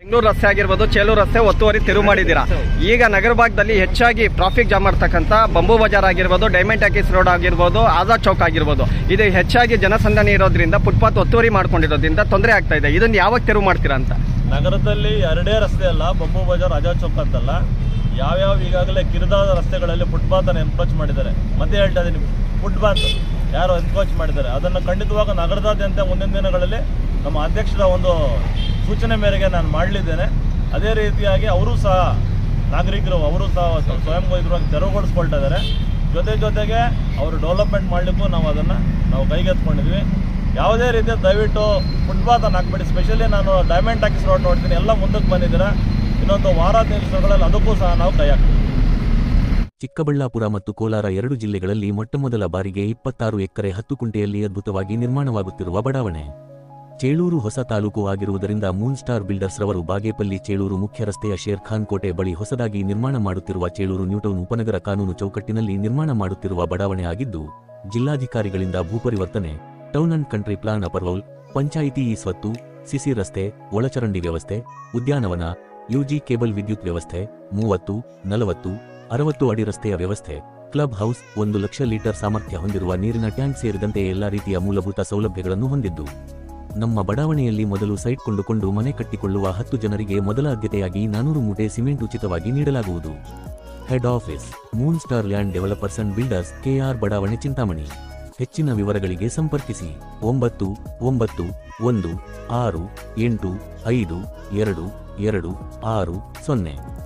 ಬೆಂಗಳೂರು ರಸ್ತೆ ಆಗಿರ್ಬೋದು, ಚೇಳೂರು ರಸ್ತೆ ಒತ್ತುವರಿ ತೆರವು ಮಾಡಿದ್ದೀರಾ. ಈಗ ನಗರ ಭಾಗದಲ್ಲಿ ಹೆಚ್ಚಾಗಿ ಟ್ರಾಫಿಕ್ ಜಾಮ್ ಮಾಡ್ತಕ್ಕಂಥ ಬಂಬೂ ಬಜಾರ್ ಆಗಿರ್ಬೋದು, ಡೈಮಂಡ್ ಟಾಕೀಸ್ ರೋಡ್ ಆಗಿರ್ಬೋದು, ಆಜಾದ್ ಚೌಕ್ ಆಗಿರ್ಬೋದು, ಇದು ಹೆಚ್ಚಾಗಿ ಜನಸಂದಣಿ ಇರೋದ್ರಿಂದ ಫುಟ್ಪಾತ್ ಒತ್ತುವರಿ ಮಾಡ್ಕೊಂಡಿರೋದ್ರಿಂದ ತೊಂದರೆ ಆಗ್ತಾ ಇದೆ. ಇದನ್ನು ಯಾವಾಗ ತೆರವು ಮಾಡ್ತೀರಾ ಅಂತ? ನಗರದಲ್ಲಿ ಎರಡೇ ರಸ್ತೆ ಅಲ್ಲ, ಬಂಬೂ ಬಜಾರ್, ಆಜಾದ್ ಚೌಕ್ ಅಂತಲ್ಲ, ಯಾವ್ಯಾವ ಈಗಾಗಲೇ ಕಿರಿದಾದ ರಸ್ತೆಗಳಲ್ಲಿ ಫುಟ್ಪಾತ್ ಅನ್ನು ಎನ್ಕ್ರೋಚ್ ಮಾಡಿದ್ದಾರೆ. ಮತ್ತೆ ಹೇಳ್ತಾ ಇದ್ದೀನಿ, ಫುಟ್ಪಾತ್ ಯಾರು ಎನ್ಕ್ರೋಚ್ ಮಾಡಿದ್ದಾರೆ ಅದನ್ನು ಖಂಡಿತವಾಗ ನಗರದಾದ್ಯಂತ ಮುಂದಿನ ದಿನಗಳಲ್ಲಿ ನಮ್ಮ ಅಧ್ಯಕ್ಷರ ಒಂದು ಸೂಚನೆ ಮೇರೆಗೆ ನಾನು ಮಾಡಲಿದ್ದೇನೆ. ಅದೇ ರೀತಿಯಾಗಿ ಅವರು ಸಹ ನಾಗರಿಕರು ಅವರು ಸಹ ಸ್ವಯಂ ಗೋಚರವಾಗಿ ತೆರವುಗೊಳಿಸ್ಕೊಳ್ತಾ ಇದ್ದಾರೆ. ಜೊತೆಗೆ ಅವರು ಡೆವಲಪ್ಮೆಂಟ್ ಮಾಡಲಿಕ್ಕೂ ನಾವು ಕೈಗೆತ್ಕೊಂಡಿದ್ವಿ. ಯಾವುದೇ ರೀತಿಯ ದಯವಿಟ್ಟು ಫುಟ್ಪಾತನ್ನು ಹಾಕ್ಬಿಡಿ. ಸ್ಪೆಷಲಿ ನಾನು ಡೈಮಂಡ್ ಟಾಕೀಸ್ ರೋಡ್ ನೋಡ್ತೀನಿ, ಎಲ್ಲ ಮುಂದಕ್ಕೆ ಬಂದಿದ್ದೀರಾ. ಇನ್ನೊಂದು ವಾರ ದಿವಸಗಳಲ್ಲಿ ಅದಕ್ಕೂ ಸಹ ನಾವು ಕೈ ಹಾಕ್ತೀವಿ. ಚಿಕ್ಕಬಳ್ಳಾಪುರ ಮತ್ತು ಕೋಲಾರ ಎರಡು ಜಿಲ್ಲೆಗಳಲ್ಲಿ ಮೊಟ್ಟಮೊದಲ ಬಾರಿಗೆ 26 ಎಕರೆ 10 ಕುಂಟೆಯಲ್ಲಿ ಅದ್ಭುತವಾಗಿ ನಿರ್ಮಾಣವಾಗುತ್ತಿರುವ ಬಡಾವಣೆ. ಚೇಳೂರು ಹೊಸ ತಾಲೂಕು ಆಗಿರುವುದರಿಂದ ಮೂನ್ ಸ್ಟಾರ್ ಬಿಲ್ಡರ್ಸ್ ರವರು ಬಾಗೇಪಲ್ಲಿ ಚೇಳೂರು ಮುಖ್ಯ ರಸ್ತೆಯ ಶೇರ್ ಖಾನ್ ಕೋಟೆ ಬಳಿ ಹೊಸದಾಗಿ ನಿರ್ಮಾಣ ಮಾಡುತ್ತಿರುವ ಚೇಳೂರು ನ್ಯೂಟೌನ್ ಉಪನಗರ ಕಾನೂನು ಚೌಕಟ್ಟಿನಲ್ಲಿ ನಿರ್ಮಾಣ ಮಾಡುತ್ತಿರುವ ಬಡಾವಣೆ ಆಗಿದ್ದು, ಜಿಲ್ಲಾಧಿಕಾರಿಗಳಿಂದ ಭೂಪರಿವರ್ತನೆ, town and country plan approval, panchayat ಸ್ವತ್ತು, ಸಿಸಿ ರಸ್ತೆ, ಒಳಚರಂಡಿ ವ್ಯವಸ್ಥೆ, ಉದ್ಯಾನವನ, ಯುಜಿ ಕೇಬಲ್ ವಿದ್ಯುತ್ ವ್ಯವಸ್ಥೆ, 30, 40, 60 ಅಡಿ ರಸ್ತೆಯ ವ್ಯವಸ್ಥೆ, ಕ್ಲಬ್ ಹೌಸ್, 1 ಲಕ್ಷ ಲೀಟರ್ ಸಾಮರ್ಥ್ಯ ಹೊಂದಿರುವ ನೀರಿನ ಟ್ಯಾಂಕ್ ಸೇರಿದಂತೆ ಎಲ್ಲಾ ರೀತಿಯ ಮೂಲಭೂತ ಸೌಲಭ್ಯಗಳನ್ನು ಹೊಂದಿದ್ದು, ನಮ್ಮ ಬಡಾವಣೆಯಲ್ಲಿ ಮೊದಲು ಸೈಟ್ ಕೊಂಡುಕೊಂಡು ಮನೆ ಕಟ್ಟಿಕೊಳ್ಳುವ 10 ಜನರಿಗೆ ಮೊದಲ ಆದ್ಯತೆಯಾಗಿ 400 ಮೂಟೆ ಸಿಮೆಂಟ್ ಉಚಿತವಾಗಿ ನೀಡಲಾಗುವುದು. Head office, moon star land developers and builders, KR ಬಡಾವಣೆ, ಚಿಂತಾಮಣಿ. ಹೆಚ್ಚಿನ ವಿವರಗಳಿಗೆ ಸಂಪರ್ಕಿಸಿ 9916852260.